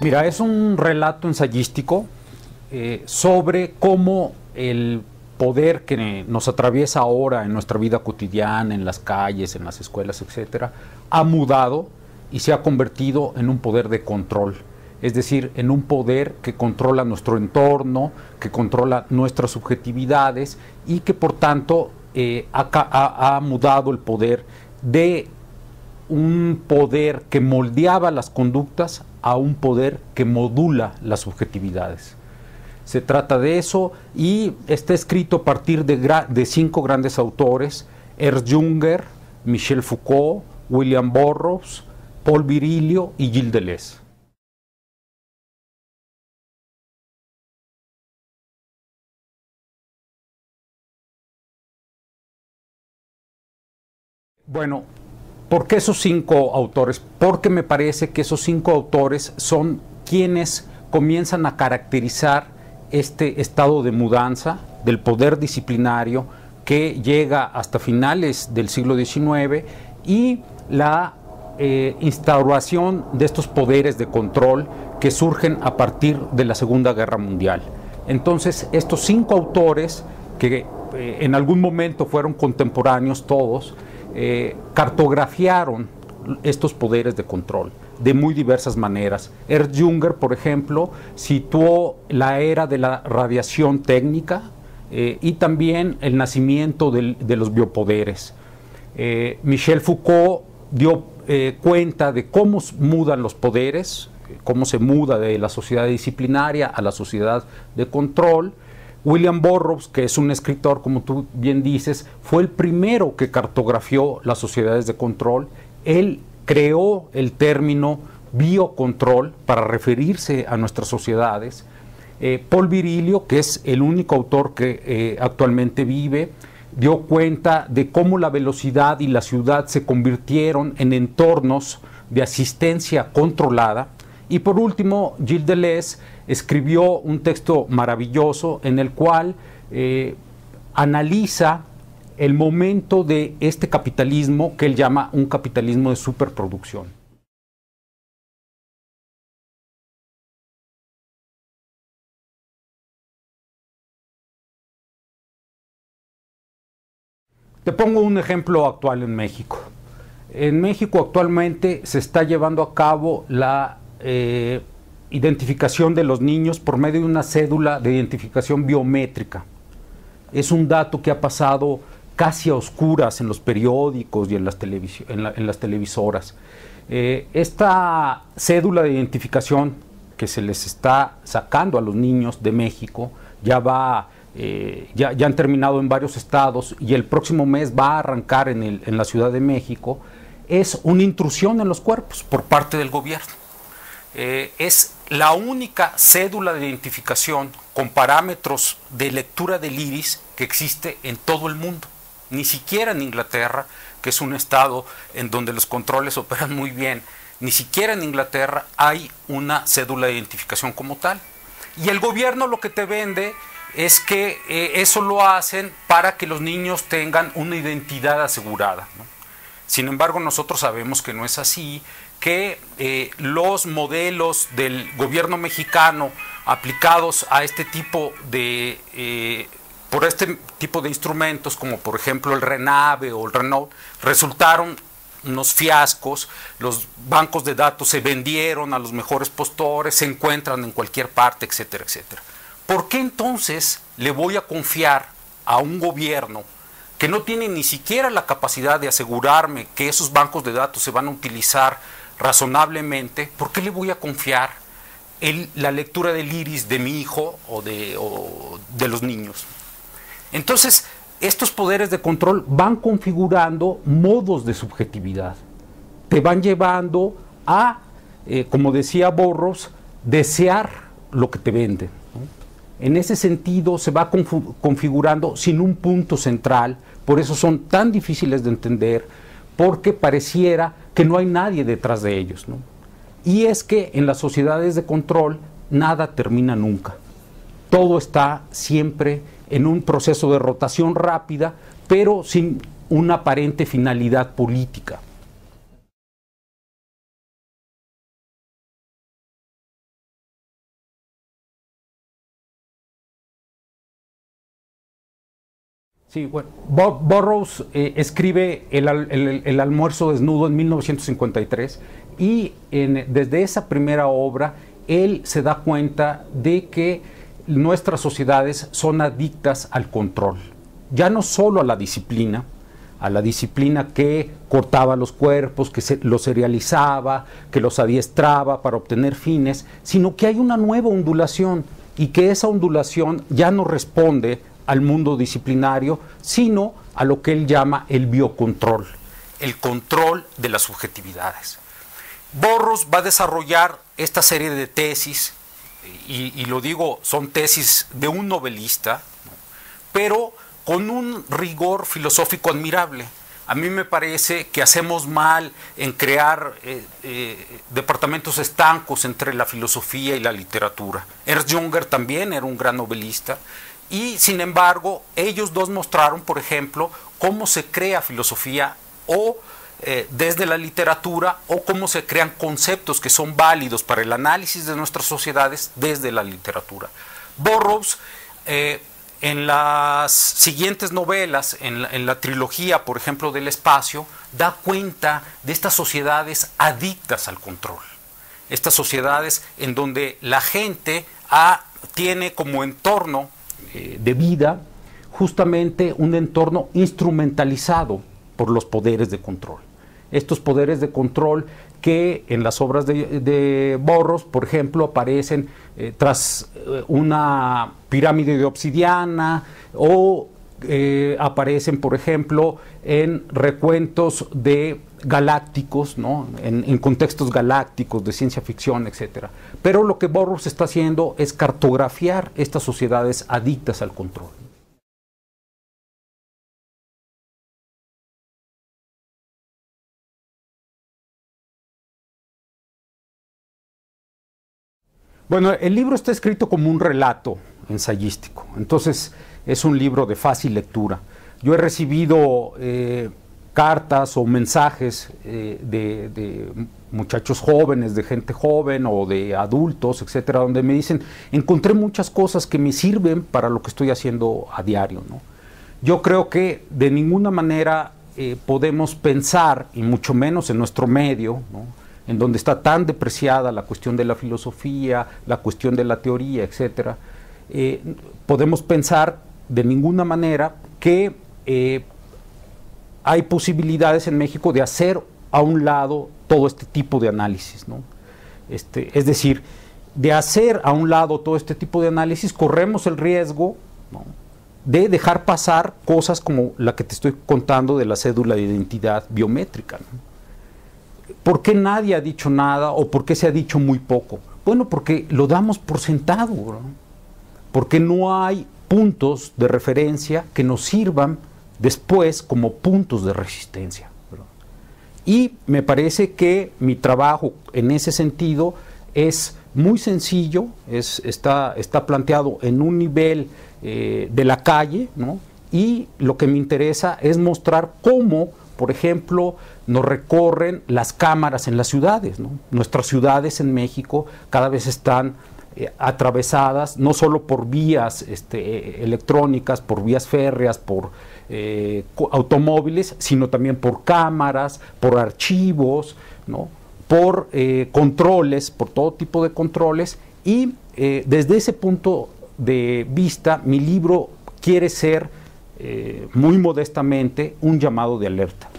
Mira, es un relato ensayístico sobre cómo el poder que nos atraviesa ahora en nuestra vida cotidiana, en las calles, en las escuelas, etcétera, ha mudado y se ha convertido en un poder de control. Es decir, en un poder que controla nuestro entorno, que controla nuestras subjetividades y que por tanto ha mudado el poder de un poder que moldeaba las conductas a un poder que modula las subjetividades. Se trata de eso y está escrito a partir de 5 grandes autores: Ernst Junger, Michel Foucault, William Burroughs, Paul Virilio y Gilles Deleuze. Bueno, ¿por qué esos 5 autores? Porque me parece que esos 5 autores son quienes comienzan a caracterizar este estado de mudanza del poder disciplinario que llega hasta finales del siglo XIX y la instauración de estos poderes de control que surgen a partir de la Segunda Guerra Mundial. Entonces, estos 5 autores, que en algún momento fueron contemporáneos todos, cartografiaron estos poderes de control de muy diversas maneras. Ernst Junger, por ejemplo, situó la era de la radiación técnica y también el nacimiento de los biopoderes. Michel Foucault dio cuenta de cómo mudan los poderes, cómo se muda de la sociedad disciplinaria a la sociedad de control. William Burroughs, que es un escritor, como tú bien dices, fue el primero que cartografió las sociedades de control. Él creó el término biocontrol para referirse a nuestras sociedades. Paul Virilio, que es el único autor que actualmente vive, dio cuenta de cómo la velocidad y la ciudad se convirtieron en entornos de asistencia controlada. Y por último, Gilles Deleuze escribió un texto maravilloso en el cual analiza el momento de este capitalismo que él llama un capitalismo de superproducción. Te pongo un ejemplo actual en México. En México actualmente se está llevando a cabo la identificación de los niños por medio de una cédula de identificación biométrica. Es un dato que ha pasado casi a oscuras en los periódicos y en las televisoras. Esta cédula de identificación que se les está sacando a los niños de México ya han terminado en varios estados y el próximo mes va a arrancar en la Ciudad de México. Es una intrusión en los cuerpos por parte del gobierno. Es la única cédula de identificación con parámetros de lectura del iris que existe en todo el mundo. Ni siquiera en Inglaterra, que es un estado en donde los controles operan muy bien, ni siquiera en Inglaterra hay una cédula de identificación como tal. Y el gobierno lo que te vende es que eso lo hacen para que los niños tengan una identidad asegurada, ¿no? Sin embargo, nosotros sabemos que no es así, que los modelos del gobierno mexicano aplicados a este tipo por este tipo de instrumentos, como por ejemplo el RENAVE o el Renault, resultaron unos fiascos. Los bancos de datos se vendieron a los mejores postores, se encuentran en cualquier parte, etcétera, etcétera. ¿Por qué entonces le voy a confiar a un gobierno que no tiene ni siquiera la capacidad de asegurarme que esos bancos de datos se van a utilizar razonablemente? ¿Por qué le voy a confiar la lectura del iris de mi hijo o de los niños? Entonces, estos poderes de control van configurando modos de subjetividad. Te van llevando a, como decía Burroughs, desear lo que te venden, ¿no? En ese sentido se va configurando sin un punto central, por eso son tan difíciles de entender, porque pareciera que no hay nadie detrás de ellos, ¿no? Y es que en las sociedades de control nada termina nunca. Todo está siempre en un proceso de rotación rápida, pero sin una aparente finalidad política. Sí, bueno, Burroughs escribe el almuerzo desnudo en 1953 y desde esa primera obra él se da cuenta de que nuestras sociedades son adictas al control, ya no solo a la disciplina que cortaba los cuerpos, que los serializaba, que los adiestraba para obtener fines, sino que hay una nueva ondulación y que esa ondulación ya no responde al mundo disciplinario, sino a lo que él llama el biocontrol, el control de las subjetividades. Burroughs va a desarrollar esta serie de tesis, y lo digo, son tesis de un novelista, ¿no?, pero con un rigor filosófico admirable. A mí me parece que hacemos mal en crear departamentos estancos entre la filosofía y la literatura. Ernst Junger también era un gran novelista, y sin embargo ellos dos mostraron, por ejemplo, cómo se crea filosofía o desde la literatura, o cómo se crean conceptos que son válidos para el análisis de nuestras sociedades desde la literatura. Burroughs en las siguientes novelas, en la trilogía, por ejemplo, del espacio, da cuenta de estas sociedades adictas al control. Estas sociedades en donde la gente tiene como entorno de vida justamente un entorno instrumentalizado por los poderes de control. Estos poderes de control que en las obras de Burroughs, por ejemplo, aparecen tras una pirámide de obsidiana, o aparecen, por ejemplo, en recuentos de galácticos, ¿no?, en contextos galácticos de ciencia ficción, etc. Pero lo que Burroughs está haciendo es cartografiar estas sociedades adictas al control. Bueno, el libro está escrito como un relato ensayístico, entonces es un libro de fácil lectura. Yo he recibido cartas o mensajes de muchachos jóvenes, de gente joven o de adultos, etcétera, donde me dicen: encontré muchas cosas que me sirven para lo que estoy haciendo a diario, ¿no? Yo creo que de ninguna manera podemos pensar, y mucho menos en nuestro medio, ¿no?, en donde está tan depreciada la cuestión de la filosofía, la cuestión de la teoría, etcétera, podemos pensar de ninguna manera que hay posibilidades en México de hacer a un lado todo este tipo de análisis, ¿no? Es decir, de hacer a un lado todo este tipo de análisis, corremos el riesgo, ¿no?, de dejar pasar cosas como la que te estoy contando de la cédula de identidad biométrica, ¿no? ¿Por qué nadie ha dicho nada, o por qué se ha dicho muy poco? Bueno, porque lo damos por sentado, ¿no? Porque no hay puntos de referencia que nos sirvan después como puntos de resistencia, ¿verdad? Y me parece que mi trabajo en ese sentido es muy sencillo, está planteado en un nivel de la calle, ¿no? Y lo que me interesa es mostrar cómo, por ejemplo, nos recorren las cámaras en las ciudades, ¿no? Nuestras ciudades en México cada vez están atravesadas no solo por vías electrónicas, por vías férreas, por automóviles, sino también por cámaras, por archivos, ¿no?, por controles, por todo tipo de controles, y desde ese punto de vista mi libro quiere ser muy modestamente un llamado de alerta.